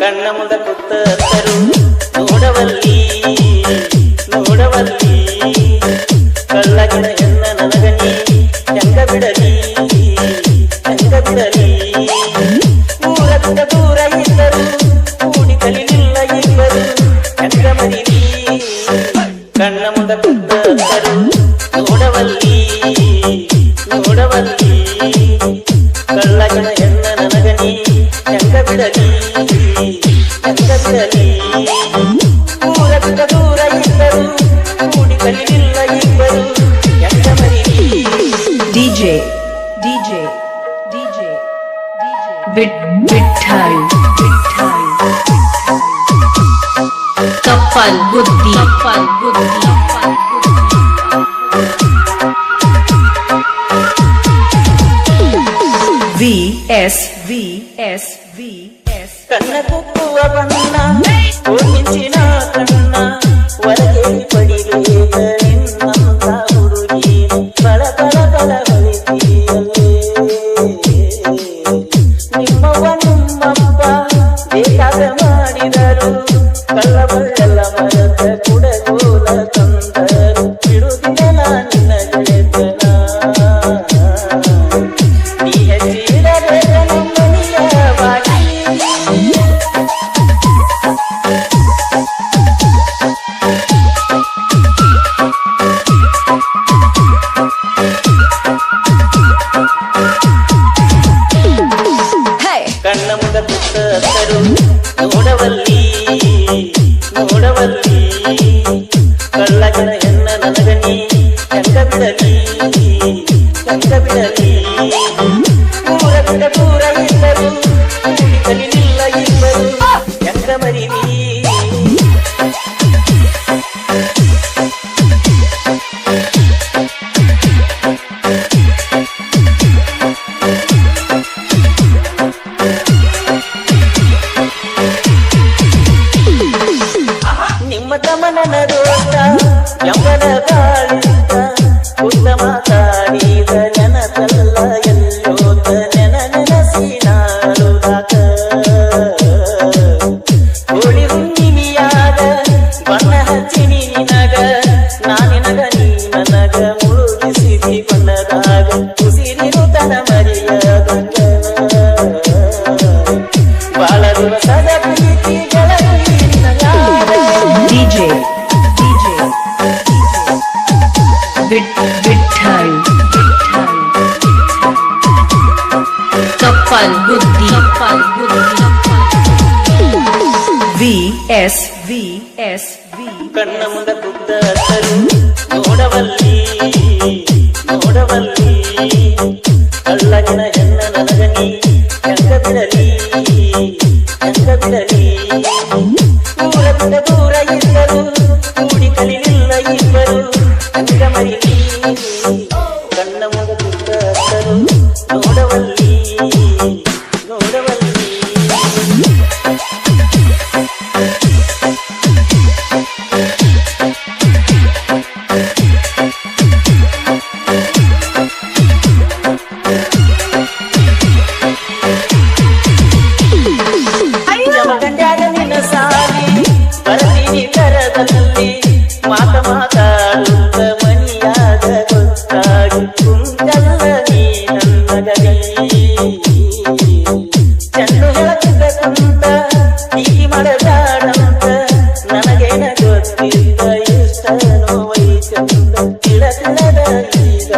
ಕಣ್ಣ ಮುಂದ ಕೂತರು ನೋಡವಲ್ಲಿ ನೋಡವಲ್ಲಿ ಕಳ್ಳಗಿನ ಹೆಣ್ಣ ನನಗನಿ ಹೆಂಗ ಬಿಡಲಿ ಹೆಂಗ ಬಿಡಲಿ ಊರ ಬಿಟ್ಟ ದೂರ ಇದ್ದರು ಕೂಡಿ ಕಲಿಲಿಲ್ಲ ಇಬ್ಬರು ಹೆಂಗ ಮರಿಲಿ ಕಣ್ಣ ಮುಂದ ಕೂತರು ನೋಡವಲ್ಲಿ ನೋಡವಲ್ಲಿ ಕಳ್ಳಗಿನ ಹೆಣ್ಣ ನನಗನಿ ಹೆಂಗ ಬಿಡಲಿ ಹೆಂಗ ಬಿಡಲಿ ಊರ ಬಿಟ್ಟ ದೂರ ಇದ್ದರು ಕೂಡಿ ಕಲಿಲಿಲ್ಲ ಇಬ್ಬರು ಹೆಂಗ ಮರಿಲಿ DJ ವಿಠಲ್ ಕಪ್ಪಲ್ ಬುದ್ಧಿ VS ಕಣ್ಣ ಕುಕ್ಕುವ ಬಣ್ಣ ಮಿಂಚಿನ ಕಣ್ಣ ಒಳಗೆ ಪಡಿಬೇಕ ನಿನ್ನಂತ ಹುಡುಗಿ ಬಳ ಬಳ ಬಳ ಹೊಳಿತೀಯಲ್ಲೇ ನಿಮ್ಮವ್ವ ನಿಮ್ಮಪ್ಪ ಬೇಕಾದ ಮಾಡಿದರು ಕಳ್ಳಬಳ್ಳೆಲ್ಲ ಮರದ ಕುಡಗೋಲ ತಂದರು ಬಿಡುದಿಲ್ಲ ನಿನ್ನ ಗೆಳೆತನ ನೀ ಹೆಚ್ಚಿರಬೇಕ ನಮ್ಮನಿಯ ಬಾಗಿ ಕಣ್ಣ ಮುಂದ ಕೂತರು ನೋಡವಲ್ಲಿ ನೋಡವಲ್ಲಿ ಕಳ್ಳಗಿನ ಹೆಣ್ಣ ನನಗನಿ ಹೆಂಗ ಬಿಡಲಿ ಹೆಂಗ ಬಿಡಲಿ ಊರ ಬಿಟ್ಟ ದೂರ ಇದ್ದರು ಕೂಡಿ ಕಲಿಲಿಲ್ಲ ಇಬ್ಬರು ಹೆಂಗ ಮರಿಲಿ ನಿಮ್ಮ ತಮನನ ದೋಷ ಎಂಬನ ಗಾಳಿಂದ ಉದ್ದ ಮಾತಾಡಿದ ನೆನಪಲ್ಲ ಎಲ್ಲೋದ ನೆನಸಿ ನಾಡುದಾಕ ಹೋಳಿ ಹುಣ್ಣಿಮೆಯಾಗ ಬಣ್ಣ ಹಚ್ಚಿನಿ ನಿನಗ ನಾನಿನಗ ನೀ ನನಗ ಮುಳುಗಿಸಿದಿ ಬಣ್ಣದಾಗ ಉಸಿರಿರುತನ ಮರೆಯದಂಗ ಬಾಳ ದಿವಸದ ಪ್ರೀತಿಗಳ DJ ವಿಠಲ್ ಕಪ್ಪಲ್ ಬುದ್ಧಿ VS ಕಣ್ಣ ಮುಂದ ಕೂತರು ನೋಡವಲ್ಲಿ ನೋಡವಲ್ಲಿ ಕಳ್ಳಗಿನ ಹೆಣ್ಣ ನನಗನಿ ಹೆಂಗ ಬಿಡಲಿ ಹೆಂಗ ಬಿಡಲಿ ಊರ ಬಿಟ್ಟ ದೂರ ಇದ್ದರು ಕೂಡಿ ಕಲಿಲಿಲ್ಲ ಇಬ್ಬರು ಹೆಂಗ ಮರಿಲಿ ಕಣ್ಣ ಮುಂದ ಕೂತರು ನೋಡವಲ್ಲಿ ನೋಡವಲ್ಲಿ ಗಂಡ್ಯಾಗ ನಿನ್ನ ಸಾಲಿ ಬರ್ತೀನಿ ಕರದಲ್ಲಿ ಮಾತ ಮಾತಾಡುತ್ತ ಮನಿಯಾಗ ಗೊತ್ತಾಗಿ ಕುಂತಲ್ಲ ನೀ ನನ್ನ ಗಡಿ ಚೆಂಡು ಹೇಳಕ್ಕಿದ್ದ ಕುಂತ ಹೀಗೆ ಮಾಡಬೇಡಂತ ನನಗೇನ ಗೊತ್ತಿದ್ದ ಇಷ್ಟ ನೋವೈತಂತ ತಿಳದ ಈಗ